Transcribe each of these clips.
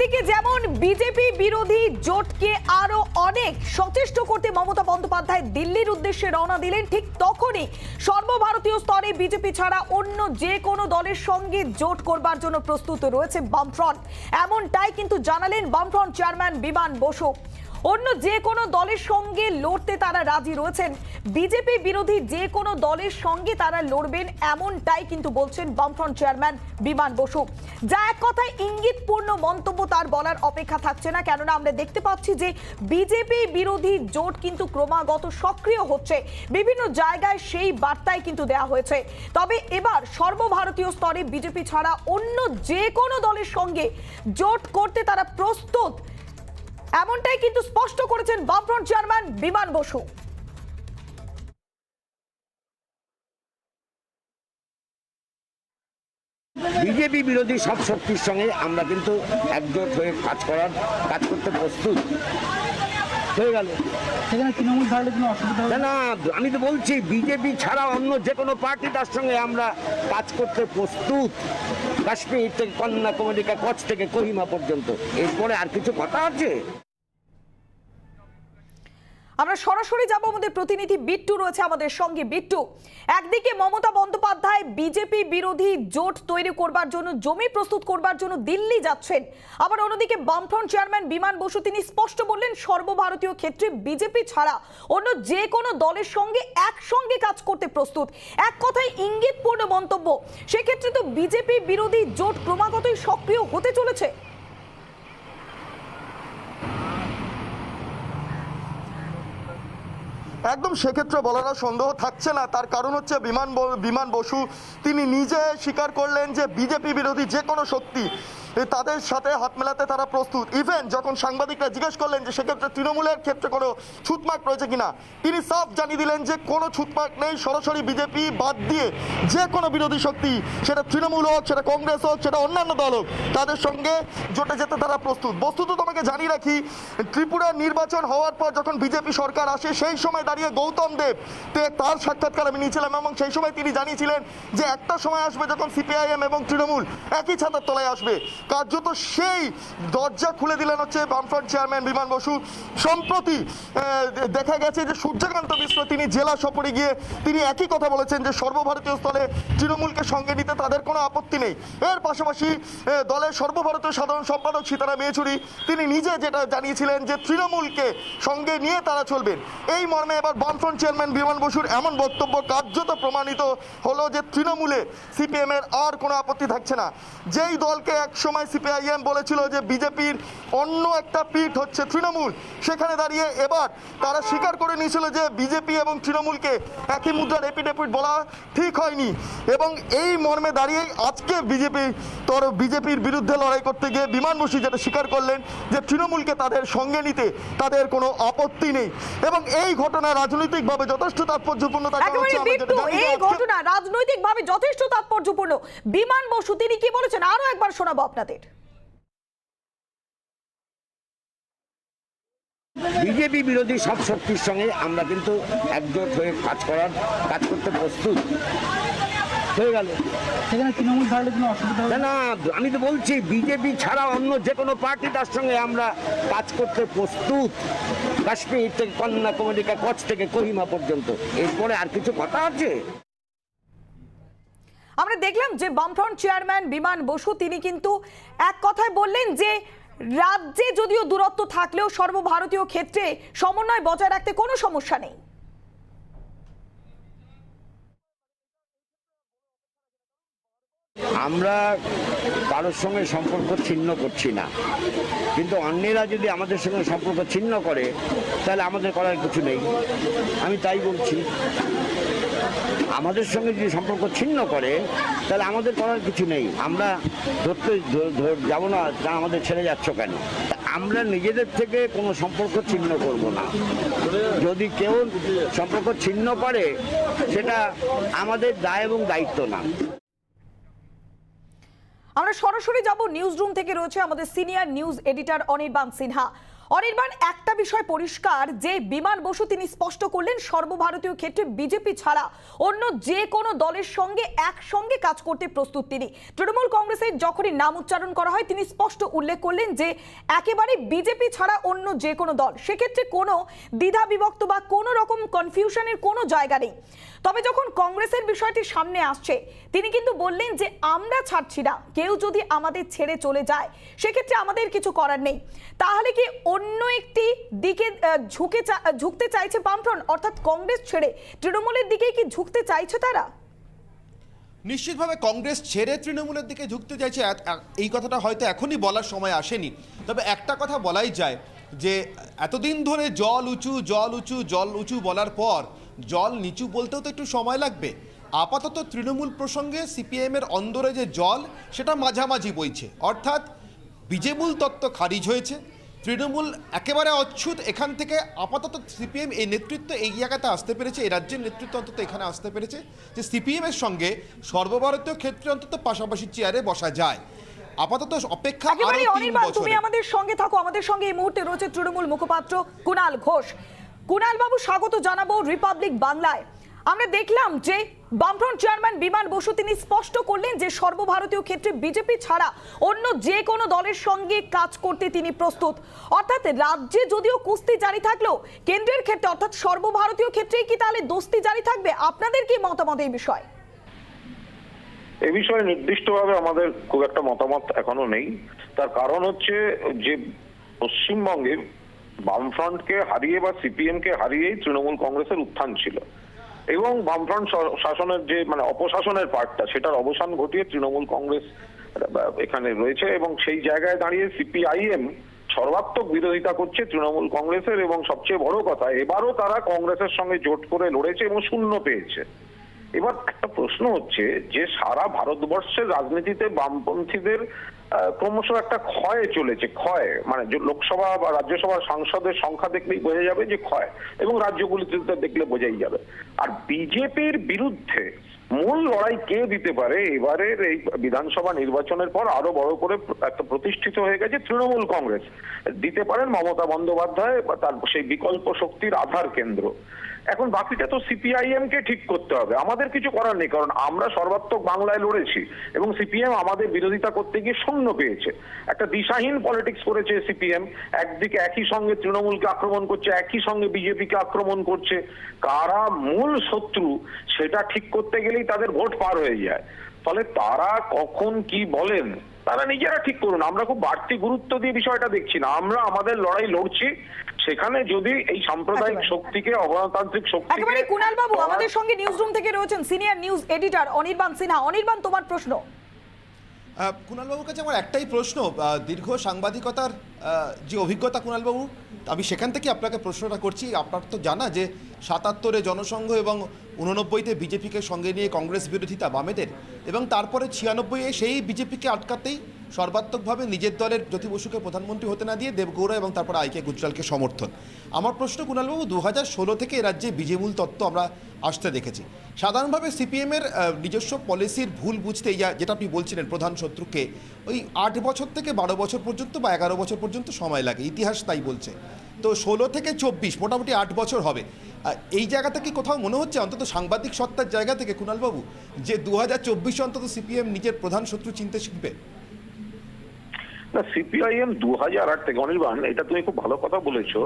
একদিকে যেমন বিজেপি বিরোধী জোটকে আরো অনেক সচেষ্ট করতে মমতা বন্দ্যোপাধ্যায় দিল্লির উদ্দেশ্যে রওনা দিলেন, ঠিক তখনই সর্বভারতীয় স্তরে বিজেপি ছাড়া অন্য যে কোনো দলের সঙ্গে জোট করবার জন্য প্রস্তুত রয়েছে বামফ্রন্ট। এমনটাই কিন্তু জানালেন বামফ্রন্ট চেয়ারম্যান বিমান বসু। অন্য যে কোনো দলের সঙ্গে লড়তে তারা রাজি রয়েছেন, বিজেপি বিরোধী যে কোনো দলের সঙ্গে তারা লড়বেন, এমনটাই কিন্তু বলছেন বামফ্রন্ট চেয়ারম্যান বিমান বসু। যা এক কথায় ইঙ্গিতপূর্ণ মন্তব্য, তার বলার অপেক্ষা থাকছে না, কেননা আমরা দেখতে পাচ্ছি যে বিজেপি বিরোধী জোট কিন্তু ক্রমাগত সক্রিয় হচ্ছে, বিভিন্ন জায়গায় সেই বার্তাই কিন্তু দেওয়া হয়েছে। তবে এবার সর্বভারতীয় স্তরে বিজেপি ছাড়া অন্য যে কোনো দলের সঙ্গে জোট করতে তারা প্রস্তুত, এমনটাই কিন্তু স্পষ্ট করেছেন বামফ্রন্ট চেয়ারম্যান বিমান বসু। বিজেপি বিরোধী সব শক্তির সঙ্গে আমরা কিন্তু একজোট হয়ে কাজ করতে প্রস্তুত হয়ে গেল। সেখানে তৃণমূল থাকলে কোনো অসুবিধা হবে না, আমি তো বলছি বিজেপি ছাড়া অন্য যে কোনো পার্টিটার সঙ্গে আমরা কাজ করতে প্রস্তুত। কাশ্মীর থেকে কন্যাকুমারী, কচ্ছ থেকে কোহিমা পর্যন্ত। এরপরে আর কিছু কথা আছে? আমরা সরাসরি যাব, আমাদের প্রতিনিধি বিট্টু রয়েছে আমাদের সঙ্গে। বিট্টু, একদিকে মমতা বন্দ্যোপাধ্যায় বিজেপি বিরোধী জোট তৈরি করবার জন্য, জমি প্রস্তুত করবার জন্য দিল্লি যাচ্ছেন, আবার অন্যদিকে বামফ্রন্ট চেয়ারম্যান বিমান বসু তিনি স্পষ্ট বললেন সর্বভারতীয় ক্ষেত্রে বিজেপি ছাড়া অন্য যে কোনো দলের সঙ্গে একসঙ্গে কাজ করতে প্রস্তুত। এক কথায় ইঙ্গিতপূর্ণ মন্তব্য। সেক্ষেত্রে তো বিজেপি বিরোধী জোট ক্রমাগতই সক্রিয় হতে চলেছে। একদম সেক্ষেত্রে বলার সন্দেহ থাকছে না। তার কারণ হচ্ছে বিমান বসু তিনি নিজে স্বীকার করলেন যে বিজেপি বিরোধী যে কোনো শক্তি তাদের সাথে হাত মেলাতে তারা প্রস্তুত। ইভেন যখন সাংবাদিকরা জিজ্ঞেস করলেন যে সেক্ষেত্রে তৃণমূলের ক্ষেত্রে কোনো ছুটমার্ক রয়েছে কিনা, তিনি সাফ জানিয়ে দিলেন যে কোনো ছুটমার্ক নেই। সরাসরি বিজেপি বাদ দিয়ে যে কোনো বিরোধী শক্তি, সেটা তৃণমূল হোক, সেটা কংগ্রেস হোক, সেটা অন্যান্য দল হোক, তাদের সঙ্গে জোটে যেতে তারা প্রস্তুত। বস্তুত তোমাকে জানিয়ে রাখি, ত্রিপুরার নির্বাচন হওয়ার পর যখন বিজেপি সরকার আসে, সেই সময় দাঁড়িয়ে গৌতম দেব তার সাক্ষাৎকার আমি নিয়েছিলাম, এবং সেই সময় তিনি জানিয়েছিলেন যে একটা সময় আসবে যখন সিপিআইএম এবং তৃণমূল একই ছাতার তলায় আসবে। কার্যত সেই দরজা খুলে দিলেন হচ্ছে বামফ্রন্ট চেয়ারম্যান বিমান বসু। সম্প্রতি দেখা গেছে যে সূর্যকান্ত মিশ্র তিনি জেলা সফরে গিয়ে তিনি একই কথা বলেছেন যে সর্বভারতীয় স্তরে তৃণমূলকে সঙ্গে নিতে তাদের কোনো আপত্তি নেই। এর পাশাপাশি দলের সর্বভারতীয় সাধারণ সম্পাদক সীতারাম ইয়েচুরি তিনি নিজে যেটা জানিয়েছিলেন যে তৃণমূলকে সঙ্গে নিয়ে তারা চলবেন। এই মর্মে এবার বামফ্রন্ট চেয়ারম্যান বিমান বসুর এমন বক্তব্য কার্যত প্রমাণিত হলো যে তৃণমূলে সিপিএম এর আর কোনো আপত্তি থাকছে না। যেই দলকে এক সময় সিপিআইএম বলেছিল যে বিজেপির অন্য একটা পিঠ হচ্ছে তৃণমূল, সেখানে দাঁড়িয়ে এবার তারা স্বীকার করে নিয়েছিল যে বিজেপি এবং তৃণমূলকে একই মুদ্রার এপিডেপিট বলা ঠিক হয়নি। এবং এই মর্মে দাঁড়িয়ে আজকে বিজেপির বিরুদ্ধে লড়াই করতে গিয়ে বিমান বসু যেটা স্বীকার করলেন যে তৃণমূলকে তাদের সঙ্গে নিতে তাদের কোনো আপত্তি নেই। এবং এই ঘটনা রাজনৈতিকভাবে যথেষ্ট তাৎপর্যপূর্ণ। এই ঘটনা রাজনৈতিকভাবে যথেষ্ট তাৎপর্যপূর্ণ। বিমান বসু তিনি কি বলেছেন আরো একবার শোনাবো আপনাদের। বিজেপি বিরোধী সব শক্তির সঙ্গে আমরা কিন্তু একজোট হয়ে কাজ করতে প্রস্তুত হয়ে গেল। সেখানে তৃণমূল থাকলে কোনো অসুবিধা হবে না, আমি তো বলছি বিজেপি ছাড়া অন্য যে কোনো পার্টিটার সঙ্গে আমরা কাজ করতে প্রস্তুত। কাশ্মীর থেকে কন্যাকুমারী, কচ্ছ থেকে কোহিমা পর্যন্ত। এরপরে আর কিছু কথা আছে? আমরা দেখলাম যে বামফ্রন্ট চেয়ারম্যান বিমান বসু তিনি কিন্তু এক কথায় বললেন যে রাজ্যে যদিও দূরত্ব থাকলেও সর্বভারতীয় ক্ষেত্রে সমন্বয় বজায় রাখতে কোনো সমস্যা নেই। আমরা কারোর সঙ্গে সম্পর্ক ছিন্ন করছি না, কিন্তু অন্যেরা যদি আমাদের সঙ্গে সম্পর্ক ছিন্ন করে তাহলে আমাদের করার কিছু নেই। আমি তাই বলছি, আমাদের সঙ্গে যদি সম্পর্ক ছিন্ন করে তাহলে আমাদের করার কিছু নেই। আমরা ধরতে যাবো না, তা আমাদের ছেড়ে যাচ্ছ কেন? আমরা নিজেদের থেকে কোনো সম্পর্ক ছিন্ন করব না। যদি কেউ সম্পর্ক ছিন্ন করে সেটা আমাদের দায় এবং দায়িত্ব না। আমরা সরাসরি যাব, নিউজ রুম থেকে রয়েছে আমাদের senior news editor Anirban Sinha. Anirban, একটা বিষয় পরিষ্কার যে বিমান বসু তিনি স্পষ্ট করলেন সর্বভারতীয় ক্ষেত্রে বিজেপি ছাড়া অন্য যে কোনো দলের সঙ্গে একসঙ্গে কাজ করতে প্রস্তুত তিনি। তৃণমূল কংগ্রেসের যখনই নাম উচ্চারণ করা হয় তিনি স্পষ্ট উল্লেখ করলেন যে একেবারে বিজেপি ছাড়া অন্য যে কোনো দল, সেক্ষেত্রে কোনো দ্বিধা বিভক্ত বা কোনো রকম কনফিউশনের কোনো জায়গা নেই। তবে যখন কংগ্রেসের বিষয়টি সামনে আসছে তিনি কিন্তু বললেন যে আমরা ছাড়ছি না, কেউ যদি আমাদের ছেড়ে চলে যায় সেক্ষেত্রে আমাদের কিছু করার নেই। তাহলে কি অন্য একটি দিকে ঝুঁকতে চাইছে বামফ্রন্ট, অর্থাৎ কংগ্রেস ছেড়ে তৃণমূলের দিকে কি ঝুঁকতে চাইছে তারা? নিশ্চিতভাবে কংগ্রেস ছেড়ে তৃণমূলের দিকে ঝুঁকতে চাইছে, এই কথাটা হয়তো এখনই বলার সময় আসেনি। তবে একটা কথা বলাই যায় যে এতদিন ধরে জল উঁচু জল উঁচু জল উঁচু বলার পর জল নিচু বলতেও তো একটু সময় লাগবে। আপাতত তৃণমূল প্রসঙ্গে সিপিএমের অন্দরে যে জল সেটা মাঝামাঝি বইছে, অর্থাৎ বিজেমূল তত্ত্ব খারিজ হয়েছে, তৃণমূল একেবারে অচ্ছুত। এখান থেকে আপাতত সিপিএম এই নেতৃত্ব এই জায়গাতে আসতে পেরেছে, এই রাজ্যের নেতৃত্ব অন্তত এখানে আসতে পেরেছে যে সিপিএমের সঙ্গে সর্বভারতীয় ক্ষেত্রে অন্তত পাশাপাশি চেয়ারে বসা যায়। আপাতত অপেক্ষা আরো 3 বছর। তুমি আমাদের সঙ্গে থাকো, আমাদের সঙ্গে এই মুহূর্তে রয়েছে তৃণমূল মুখপাত্র কুণাল ঘোষ। কুণাল বাবু, স্বাগত জানাবো রিপাবলিক বাংলায়। আমরা দেখলাম যে বামফ্রন্ট চেয়ারম্যান বিমান বসু তিনি স্পষ্ট করলেন যে সর্বভারতীয় ক্ষেত্রে বিজেপি ছাড়া অন্য যে কোনো দলের সঙ্গে কাজ করতে তিনি প্রস্তুত। অর্থাৎ রাজ্যে যদিও কুস্তি জারি থাকলেও কেন্দ্রের ক্ষেত্রে অর্থাৎ সর্বভারতীয় ক্ষেত্রেই কি তাহলে দোস্তি জারি থাকবে? আপনাদের কি মতামত এই বিষয়ে? এ বিষয়ে নির্দিষ্টভাবে আমাদের খুব একটা মতামত এখনো নেই। তার কারণ হচ্ছে যে পশ্চিমবঙ্গে বামফ্রন্টকে হারিয়ে বা সিপিএম কে হারিয়েই তৃণমূল কংগ্রেসের উত্থান ছিল এবং বামফ্রন্ট শাসনের যে অপশাসনের পার্টটা সেটার অবসান ঘটিয়ে তৃণমূল কংগ্রেস এখানে রয়েছে এবং সেই জায়গায় দাঁড়িয়ে সিপিআইএম সর্বাত্মক বিরোধিতা করছে তৃণমূল কংগ্রেসের এবং সবচেয়ে বড় কথা এবারও তারা কংগ্রেসের সঙ্গে জোট করে লড়েছে এবং শূন্য পেয়েছে। এবার একটা প্রশ্ন হচ্ছে যে সারা ভারতবর্ষের রাজনীতিতে বামপন্থীদের ক্রমশ একটা ক্ষয় চলেছে, ক্ষয় মানে লোকসভা বা রাজ্যসভার সাংসদের সংখ্যা দেখলেই বোঝা যাবে যে ক্ষয়, এবং রাজ্যগুলিতে দেখলে বোঝাই যাবে। আর বিজেপির বিরুদ্ধে মূল লড়াই কে দিতে পারে এবারের এই বিধানসভা নির্বাচনের পর আরো বড় করে একটা প্রতিষ্ঠিত হয়ে গেছে তৃণমূল কংগ্রেস। দিতে পারেন মমতা বন্দ্যোপাধ্যায় বা তার সেই বিকল্প শক্তির আধার কেন্দ্র। এখন বাকিটা তো সিপিআইএম কে ঠিক করতে হবে, আমাদের কিছু করার নেই, কারণ আমরা সর্বাত্মক বাংলায় লড়েছি এবং সিপিএম আমাদের বিরোধিতা করতে গিয়ে শূন্য পেয়েছে। একটা দিশাহীন পলিটিক্স করেছে সিপিএম, একদিকে একই সঙ্গে তৃণমূলকে আক্রমণ করছে, একই সঙ্গে বিজেপিকে আক্রমণ করছে। কারা মূল শত্রু সেটা ঠিক করতে গেলেই তাদের ভোট পার হয়ে যায়। ফলে তারা কখন কি বলেন তারা নিজেরা ঠিক করুন, আমরা খুব বাড়তি গুরুত্ব দিয়ে বিষয়টা দেখছি না। আমরা আমাদের লড়াই লড়ছি, সেখানে যদি এই সাম্প্রদায়িক শক্তিকে অগণতান্ত্রিক শক্তিকে একেবারে কুণাল বাবু আমাদের সঙ্গে নিউজ রুম থেকে রয়েছেন senior news editor Anirban Sinha. Anirban, তোমার প্রশ্ন। কুণালবাবুর কাছে আমার একটাই প্রশ্ন, দীর্ঘ সাংবাদিকতার যে অভিজ্ঞতা কুণালবাবু, আমি সেখান থেকে আপনাকে প্রশ্নটা করছি। আপনার তো জানা যে ৭৭-এ জনসংঘ এবং ৮৯-তে বিজেপিকে সঙ্গে নিয়ে কংগ্রেস বিরোধিতা বামেদের, এবং তারপরে ৯৬-এ সেই বিজেপিকে আটকাতেই সর্বাত্মকভাবে নিজের দলের জ্যোতি বসুকে প্রধানমন্ত্রী হতে না দিয়ে দেবগৌড়া এবং তারপর আইকে গুজরালকে সমর্থন। আমার প্রশ্ন কুণালবাবু, ২০১৬ থেকে এ রাজ্যে বিজেমূল তত্ত্ব আমরা আসতে দেখেছি। সাধারণভাবে সিপিএমের নিজস্ব পলিসির ভুল বুঝতে যেটা আপনি বলছিলেন প্রধান শত্রুকে ওই ৮ বছর থেকে ১২ বছর পর্যন্ত বা ১১ বছর পর্যন্ত সময় লাগে, ইতিহাস তাই বলছে। তো ১৬ থেকে ২৪ মোটামুটি ৮ বছর হবে। এই জায়গা থেকে কোথাও মনে হচ্ছে অন্তত সাংবাদিক সত্তার জায়গা থেকে কুণালবাবু যে ২০২৪ অন্তত সিপিএম নিজের প্রধান শত্রু চিনতে শিখবে? না, সিপিআইএম ২০০৮ থেকে, অনির্বাণ এটা তুমি খুব ভালো কথা বলেছো।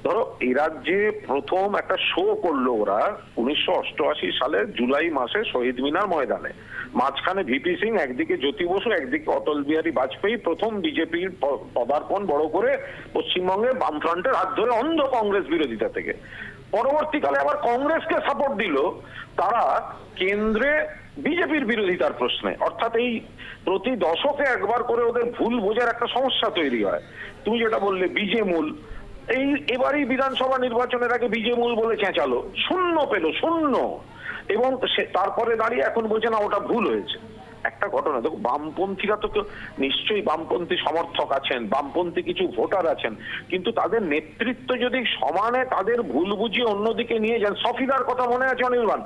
ধরো এই রাজ্যে প্রথম একটা শো করলো ওরা ১৯৮৮ সালের জুলাই মাসে শহীদ মিনার ময়দানে। মাঝখানে ভিপি সিং, একদিকে জ্যোতি বসু, একদিকে অটল বিহারী বাজপেয়ী, প্রথম বিজেপির পদার্পণ বড় করে পশ্চিমবঙ্গে বামফ্রন্টের হাত ধরে অন্ধ কংগ্রেস বিরোধিতা থেকে। পরবর্তীকালে আবার কংগ্রেসকে সাপোর্ট দিল তারা কেন্দ্রে বিজেপির বিরোধিতার প্রশ্নে। অর্থাৎ এই প্রতি দশকে একবার করে ওদের ভুল বোঝার একটা সমস্যা তৈরি হয়। তুমি যেটা বললে বিজেমূল, এই এবারই বিধানসভা নির্বাচনের আগে বিজেমূল বলে চেঁচালো, শূন্য পেল, শূন্য, এবং তারপরে দাঁড়িয়ে এখন বলছে না ওটা ভুল হয়েছে। একটা ঘটনা দেখো, বামপন্থীরা তো নিশ্চয়ই বামপন্থী সমর্থক আছেন, বামপন্থী কিছু ভোটার আছেন, কিন্তু তাদের নেতৃত্ব যদি সমানে তাদের ভুল বুঝিয়ে অন্যদিকে নিয়ে যান। সফিদার কথা মনে আছে অনির্বাণ?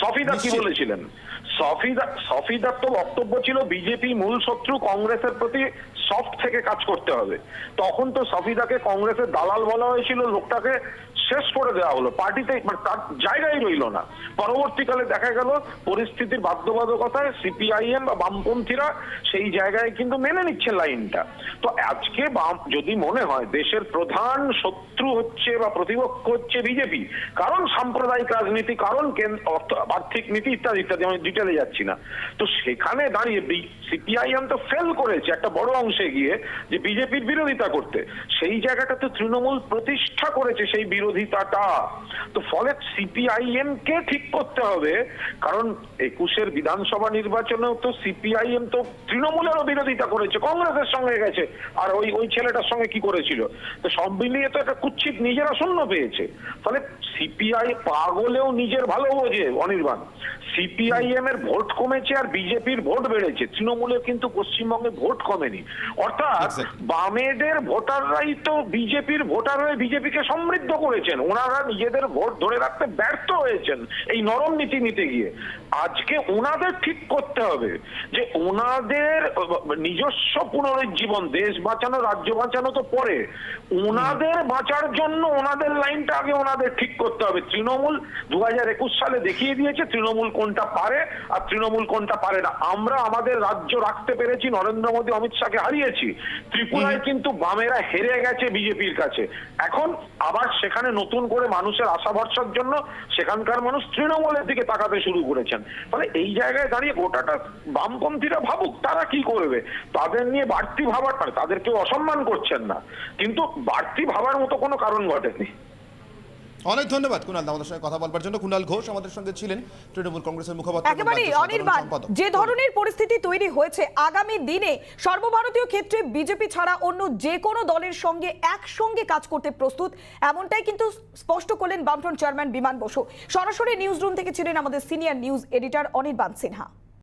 সফিদা কি বলেছিলেন? সফিদার তো বক্তব্য ছিল বিজেপি মূল শত্রু, কংগ্রেসের প্রতি সফট থেকে কাজ করতে হবে। তখন তো সফিদাকে কংগ্রেসের দালাল বলা হয়েছিল, লোকটাকে শেষ করে দেওয়া হলো, পার্টিতে মানে তার জায়গায় রইল না। পরবর্তীকালে দেখা গেল পরিস্থিতির বাধ্যবাধকতায় সিপিআইএম বা বামপন্থীরা সেই জায়গায় কিন্তু মেনে নিচ্ছে লাইনটা। তো আজকে যদি মনে হয় দেশের প্রধান শত্রু হচ্ছে বা প্রতিপক্ষ হচ্ছে বিজেপি, কারণ সাম্প্রদায়িক রাজনীতি, কারণ আর্থিক নীতি ইত্যাদি ইত্যাদি, আমি ডিটেলে যাচ্ছি না, তো সেখানে দাঁড়িয়ে সিপিআইএম তো ফেল করেছে একটা বড় অংশে গিয়ে যে বিজেপির বিরোধিতা করতে। সেই জায়গাটাতে তৃণমূল প্রতিষ্ঠা করেছে সেই বিরোধিতাটা। তো ফলে সিপিআইএম কে ঠিক করতে হবে, কারণ 21-এর বিধানসভা নির্বাচনেও তো সিপিআইএম তো তৃণমূলেরও বিরোধিতা করেছে, কংগ্রেসের সঙ্গে গেছে, আর ওই ছেলেটার সঙ্গে কি করেছিল, তো সব মিলিয়ে তো একটা কুৎসিত নিজেরা শূন্য পেয়েছে। ফলে সিপিআই পাগলেও নিজের ভালো বোঝে অনির্বাণ। সিপিআইএম এর ভোট কমেছে আর বিজেপির ভোট বেড়েছে, তৃণমূলের কিন্তু পশ্চিমবঙ্গে ভোট কমেনি। অর্থাৎ বামেদের ভোটাররাই তো বিজেপির ভোটার হয়ে বিজেপিকে সমৃদ্ধ করেছেন, ওনারা নিজেদের ভোট ধরে রাখতে ব্যর্থ হয়েছেন এই নরম নীতি নিতে গিয়ে। আজকে ওনাদের ঠিক করতে হবে যে ওনাদের নিজস্ব পুনরুজ্জীবন, দেশ বাঁচানো রাজ্য বাঁচানো তো পরে, ওনাদের বাঁচার জন্য ওনাদের লাইনটা আগে ওনাদের ঠিক করতে হবে। তৃণমূল 2021 সালে দেখিয়ে দিয়েছে তৃণমূল কোনটা পারে আর তৃণমূল কোনটা পারে না। আমরা আমাদের রাজ্য রাখতে পেরেছি, নরেন্দ্র মোদী অমিত শাহকে হারিয়েছি। ত্রিপুরায় কিন্তু বামেরা হেরে গেছে বিজেপির কাছে, এখন আবার সেখানে নতুন করে মানুষের আশা ভরসার জন্য সেখানকার মানুষ তৃণমূলের দিকে তাকাতে শুরু করেছেন। ফলে এই জায়গায় দাঁড়িয়ে গোটাটা বামপন্থীরা ভাবুক তারা কি করবে, তাদের নিয়ে বাড়তি ভাবার, মানে তাদের কেউ অসম্মান করছেন না, কিন্তু বাড়তি ভাবার মতো কোনো কারণ ঘটেনি। অনেক ধন্যবাদ কুণাল আমাদের সঙ্গে কথা বলবার জন্য। কুণাল ঘোষ আমাদের সঙ্গে ছিলেন, তৃণমূল কংগ্রেসের মুখপাত্র। একেবারে অনির্বাণ, যে ধরনের পরিস্থিতি তৈরি হয়েছে, আগামী দিনে সর্বভারতীয় ক্ষেত্রে বিজেপি ছাড়া অন্য যে কোনো দলের সঙ্গে একসঙ্গে কাজ করতে প্রস্তুত, এমনটাই কিন্তু স্পষ্ট করলেন বামফ্রন্ট চেয়ারম্যান বিমান বসু। সরাসরি নিউজ রুম থেকে ছিলেন আমাদের senior news editor Anirban Sinha.